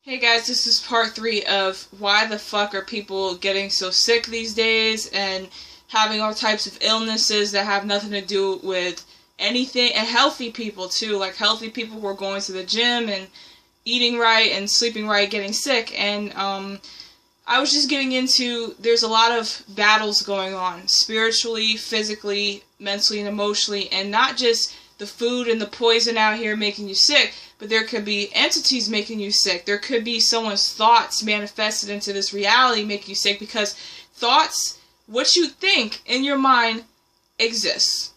Hey guys, this is part 3 of why the fuck are people getting so sick these days and having all types of illnesses that have nothing to do with anything, and healthy people too, like healthy people who are going to the gym and eating right and sleeping right getting sick. And I was just getting into, there's a lot of battles going on spiritually, physically, mentally, and emotionally, and not just the food and the poison out here making you sick, but there could be entities making you sick. There could be someone's thoughts manifested into this reality making you sick, because thoughts, what you think in your mind, exists.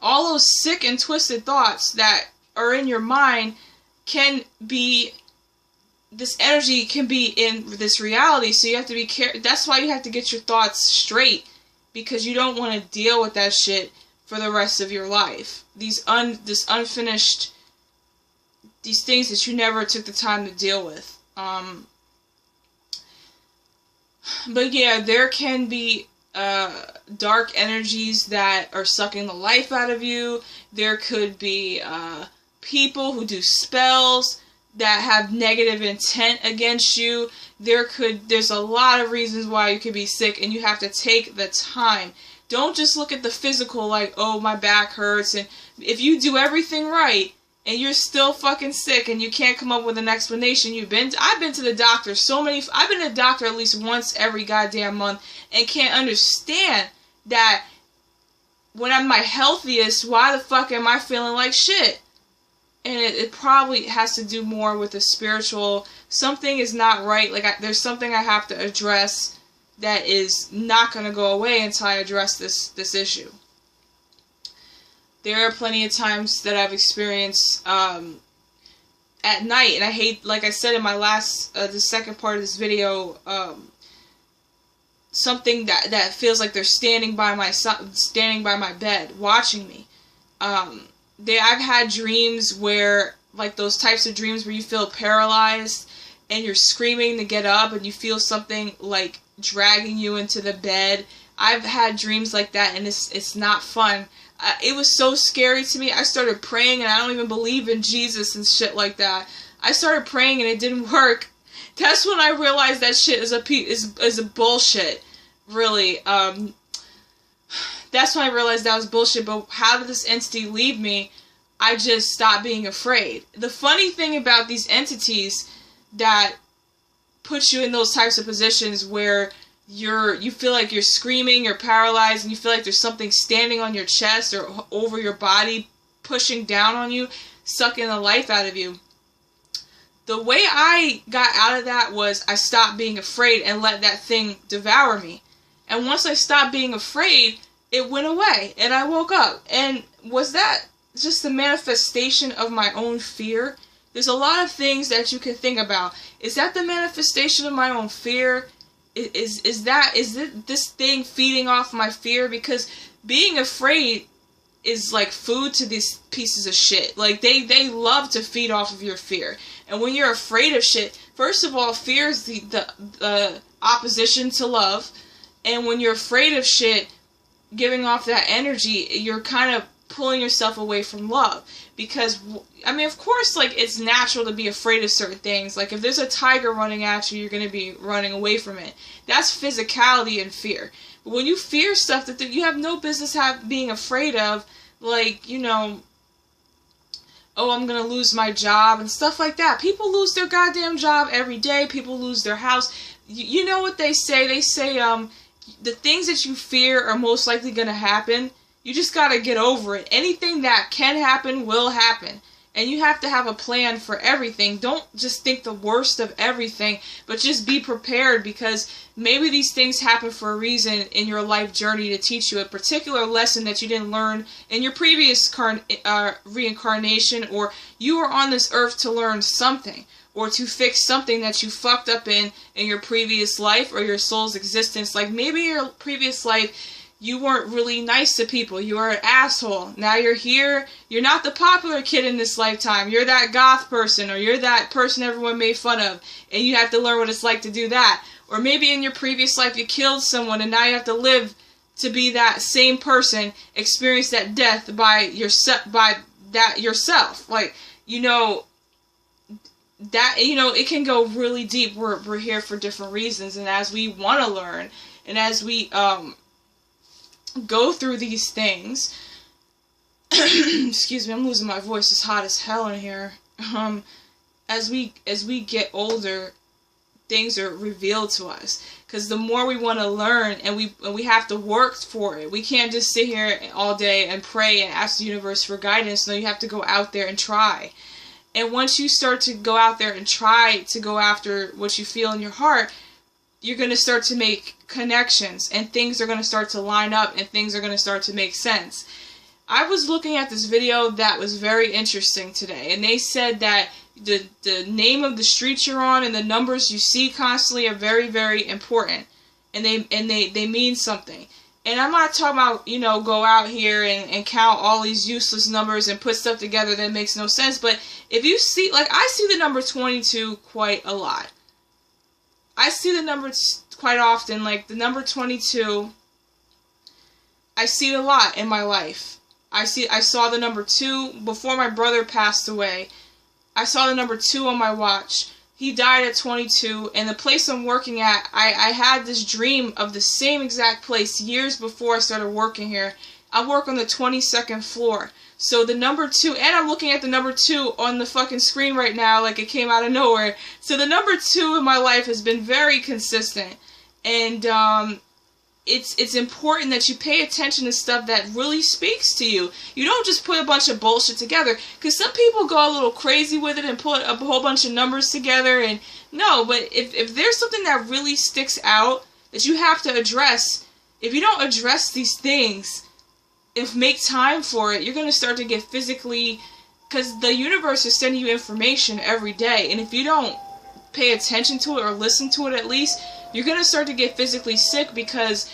All those sick and twisted thoughts that are in your mind can be, this energy can be in this reality, so you have to be careful. That's why you have to get your thoughts straight, because you don't want to deal with that shit for the rest of your life. This unfinished, these things that you never took the time to deal with. But yeah, there can be dark energies that are sucking the life out of you. There could be people who do spells that have negative intent against you. There's a lot of reasons why you could be sick, and you have to take the time. Don't just look at the physical like, oh, my back hurts, and if you do everything right and you're still fucking sick and you can't come up with an explanation, I've been to the doctor I've been to the doctor at least once every goddamn month, and can't understand that when I'm my healthiest, why the fuck am I feeling like shit? And it probably has to do more with the spiritual, something is not right, like there's something I have to address that is not going to go away until I address this issue. There are plenty of times that I've experienced at night, and I hate, like I said in my last, the second part of this video, something that feels like they're standing by my bed, watching me. I've had dreams where, like those types of dreams where you feel paralyzed, and you're screaming to get up, and you feel something like dragging you into the bed. I've had dreams like that, and it's not fun. It was so scary to me. I started praying, and I don't even believe in Jesus and shit like that. I started praying, and it didn't work. That's when I realized that shit is a bullshit. Really, that's when I realized that was bullshit. But how did this entity leave me? I just stopped being afraid. The funny thing about these entities that put you in those types of positions where you feel like you're screaming, you're paralyzed, and you feel like there's something standing on your chest or over your body, pushing down on you, sucking the life out of you. The way I got out of that was I stopped being afraid and let that thing devour me. And once I stopped being afraid, it went away, and I woke up. And was that just the manifestation of my own fear? There's a lot of things that you can think about. Is that the manifestation of my own fear? Is this thing feeding off my fear? Because being afraid is like food to these pieces of shit. Like, they love to feed off of your fear. And when you're afraid of shit, first of all, fear is the opposition to love. And when you're afraid of shit, giving off that energy, you're kind of pulling yourself away from love. Because, I mean, of course, like, it's natural to be afraid of certain things. Like, if there's a tiger running at you, you're going to be running away from it. That's physicality and fear. But when you fear stuff that you have no business being afraid of, like, you know, oh, I'm going to lose my job and stuff like that. People lose their goddamn job every day. People lose their house. You know what they say? They say, the things that you fear are most likely going to happen. You just gotta get over it. Anything that can happen will happen. And you have to have a plan for everything. Don't just think the worst of everything, but just be prepared, because maybe these things happen for a reason in your life journey to teach you a particular lesson that you didn't learn in your previous reincarnation, or you were on this earth to learn something, or to fix something that you fucked up in your previous life or your soul's existence. Like, maybe your previous life, you weren't really nice to people. You were an asshole. Now you're here. You're not the popular kid in this lifetime. You're that goth person, or you're that person everyone made fun of, and you have to learn what it's like to do that. Or maybe in your previous life you killed someone, and now you have to live to be that same person, experience that death by yourself. Like, you know, that, you know, it can go really deep. We're here for different reasons, and as we want to learn, and as we go through these things, excuse me, I'm losing my voice. It's hot as hell in here. As we get older, things are revealed to us, because the more we want to learn, and we have to work for it. We can't just sit here all day and pray and ask the universe for guidance. No, you have to go out there and try. And once you start to go out there and try to go after what you feel in your heart, you're going to start to make connections, and things are going to start to line up, and things are going to start to make sense. I was looking at this video that was very interesting today, and they said that the name of the street you're on and the numbers you see constantly are very, very important, and they mean something. And I'm not talking about, you know, go out here and count all these useless numbers and put stuff together that makes no sense. But if you see, like, I see the number 22 quite a lot. I see the number quite often, like the number 22. I see it a lot in my life. I saw the number 2 before my brother passed away. I saw the number 2 on my watch. He died at 22, and the place I'm working at, I had this dream of the same exact place years before I started working here. I work on the 22nd floor. So the number 2, and I'm looking at the number 2 on the fucking screen right now like it came out of nowhere. So the number 2 in my life has been very consistent. And it's important that you pay attention to stuff that really speaks to you. You don't just put a bunch of bullshit together, because some people go a little crazy with it and put a whole bunch of numbers together. And no, but if there's something that really sticks out that you have to address, if you don't address these things, if make time for it, you're going to start to get physically, because the universe is sending you information every day, and if you don't pay attention to it or listen to it at least, you're going to start to get physically sick, because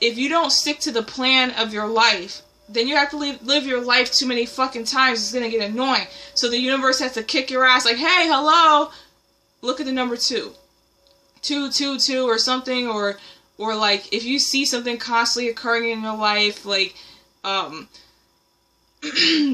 if you don't stick to the plan of your life, then you have to live your life too many fucking times. It's going to get annoying. So the universe has to kick your ass like, hey, hello, look at the number 2. 222 or something, or like if you see something constantly occurring in your life, like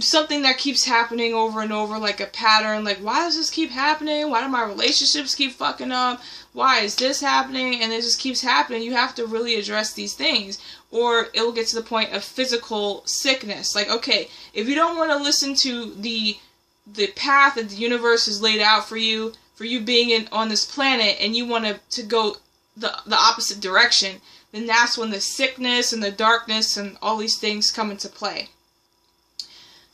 something that keeps happening over and over, like a pattern, like why does this keep happening? Why do my relationships keep fucking up? Why is this happening? And it just keeps happening. You have to really address these things, or it will get to the point of physical sickness. Like, okay, if you don't want to listen to the path that the universe has laid out for you being on this planet, and you want to go the opposite direction, then that's when the sickness and the darkness and all these things come into play.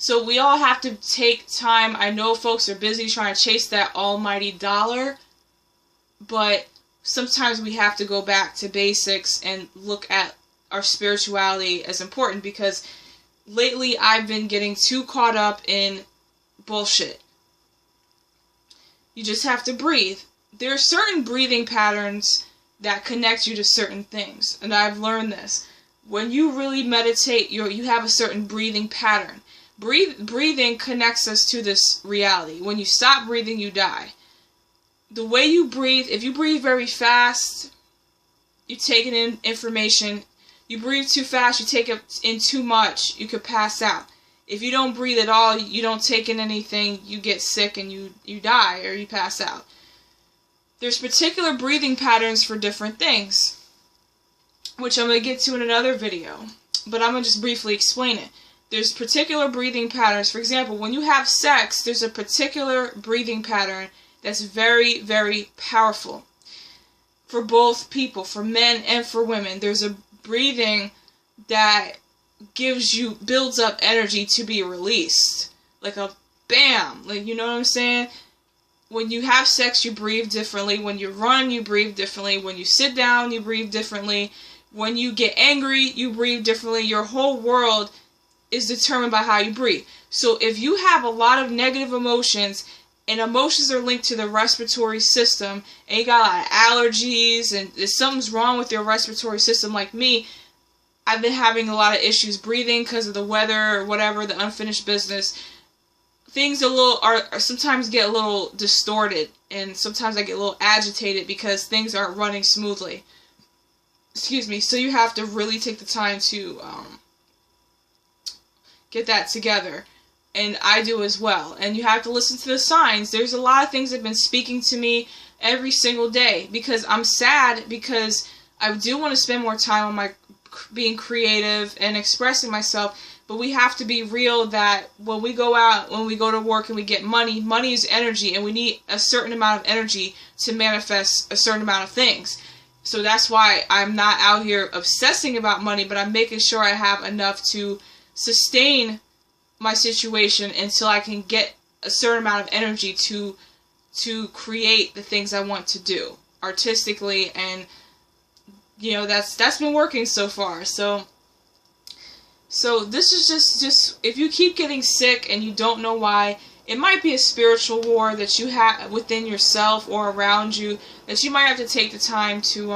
So we all have to take time. I know folks are busy trying to chase that almighty dollar, but sometimes we have to go back to basics and look at our spirituality as important, because lately I've been getting too caught up in bullshit. You just have to breathe. There are certain breathing patterns that connect you to certain things, and I've learned this. When you really meditate, you have a certain breathing pattern. Breathing connects us to this reality. When you stop breathing, you die. The way you breathe, if you breathe very fast, you take in information. You breathe too fast, you take in too much, you could pass out. If you don't breathe at all, you don't take in anything, you get sick and you die or you pass out. There's particular breathing patterns for different things, which I'm going to get to in another video, but I'm going to just briefly explain it. There's particular breathing patterns. For example, when you have sex, there's a particular breathing pattern that's very, very powerful for both people, for men and for women. There's a breathing that builds up energy to be released. Like a bam, like, you know what I'm saying? When you have sex, you breathe differently. When you run, you breathe differently. When you sit down, you breathe differently. When you get angry, you breathe differently. Your whole world is determined by how you breathe. So if you have a lot of negative emotions, and emotions are linked to the respiratory system, and you got a lot of allergies, and if something's wrong with your respiratory system like me, I've been having a lot of issues breathing because of the weather or whatever, the unfinished business. Things sometimes get a little distorted, and sometimes I get a little agitated because things aren't running smoothly. Excuse me. So you have to really take the time to get that together. and I do as well. And you have to listen to the signs. There's a lot of things that have been speaking to me every single day, because I'm sad, because I do want to spend more time on my being creative and expressing myself, but we have to be real that when we go out, when we go to work and we get money, money is energy, and we need a certain amount of energy to manifest a certain amount of things. So that's why I'm not out here obsessing about money, but I'm making sure I have enough to sustain my situation until I can get a certain amount of energy to create the things I want to do artistically, and you know, that's been working so far. So this is just if you keep getting sick and you don't know why, it might be a spiritual war that you have within yourself or around you that you might have to take the time to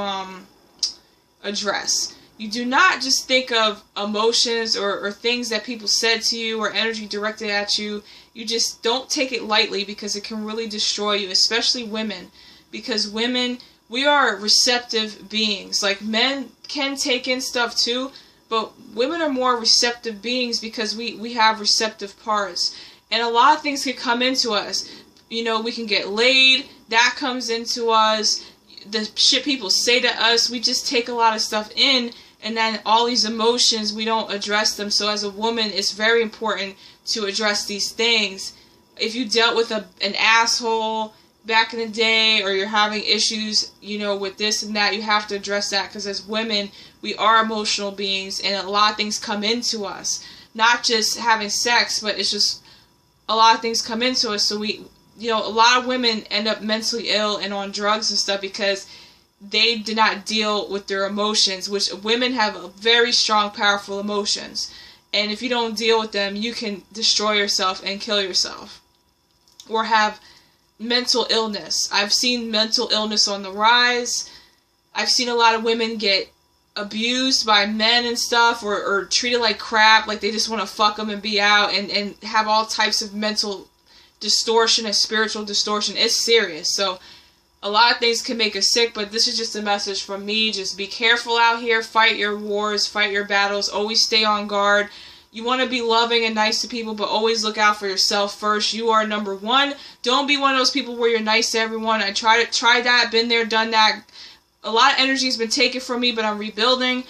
address. You do not just think of emotions or things that people said to you or energy directed at you. You just don't take it lightly, because it can really destroy you, especially women. Because women, we are receptive beings. Like, men can take in stuff too, but women are more receptive beings because we have receptive parts. And a lot of things can come into us. You know, we can get laid, that comes into us. The shit people say to us, we just take a lot of stuff in, and then all these emotions, we don't address them. So as a woman, it's very important to address these things. If you dealt with an asshole back in the day, or you're having issues, you know, with this and that, you have to address that, because as women, we are emotional beings, and a lot of things come into us. Not just having sex, but it's just a lot of things come into us. So we, you know, a lot of women end up mentally ill and on drugs and stuff because they did not deal with their emotions, which women have very strong, powerful emotions. And if you don't deal with them, you can destroy yourself and kill yourself. Or have mental illness. I've seen mental illness on the rise. I've seen a lot of women get abused by men and stuff, or treated like crap, like they just want to fuck them and be out, and have all types of mental distortion and spiritual distortion. It's serious. So a lot of things can make us sick, but this is just a message from me. Just be careful out here. Fight your wars. Fight your battles. Always stay on guard. You want to be loving and nice to people, but always look out for yourself first. You are number one. Don't be one of those people where you're nice to everyone. I tried that, been there, done that. A lot of energy has been taken from me, but I'm rebuilding.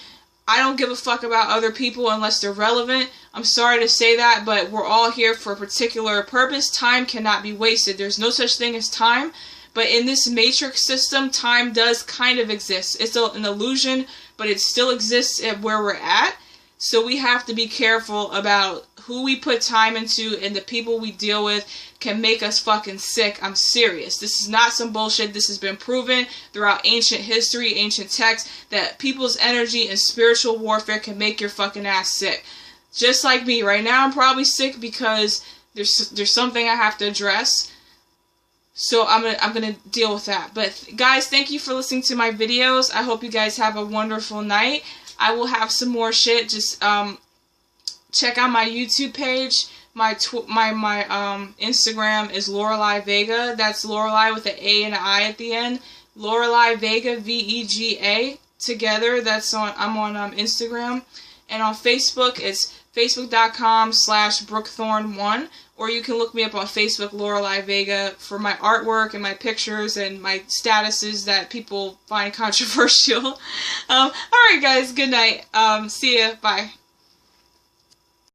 I don't give a fuck about other people unless they're relevant. I'm sorry to say that, but we're all here for a particular purpose. Time cannot be wasted. There's no such thing as time. But in this matrix system, time does kind of exist. It's an illusion, but it still exists at where we're at. So we have to be careful about who we put time into, and the people we deal with can make us fucking sick. I'm serious. This is not some bullshit. This has been proven throughout ancient history, ancient texts, that people's energy and spiritual warfare can make your fucking ass sick. Just like me. Right now I'm probably sick because there's something I have to address. So I'm gonna deal with that. But guys, thank you for listening to my videos. I hope you guys have a wonderful night. I will have some more shit. Just check out my YouTube page. My Instagram is Lorelei Vega. That's Lorelei with an A and an I at the end. Lorelei Vega, VEGA together. I'm on Instagram. And on Facebook, it's facebook.com/brookthorn1. Or you can look me up on Facebook, Lorelei Vega, for my artwork and my pictures and my statuses that people find controversial. Alright guys, good night. See ya. Bye.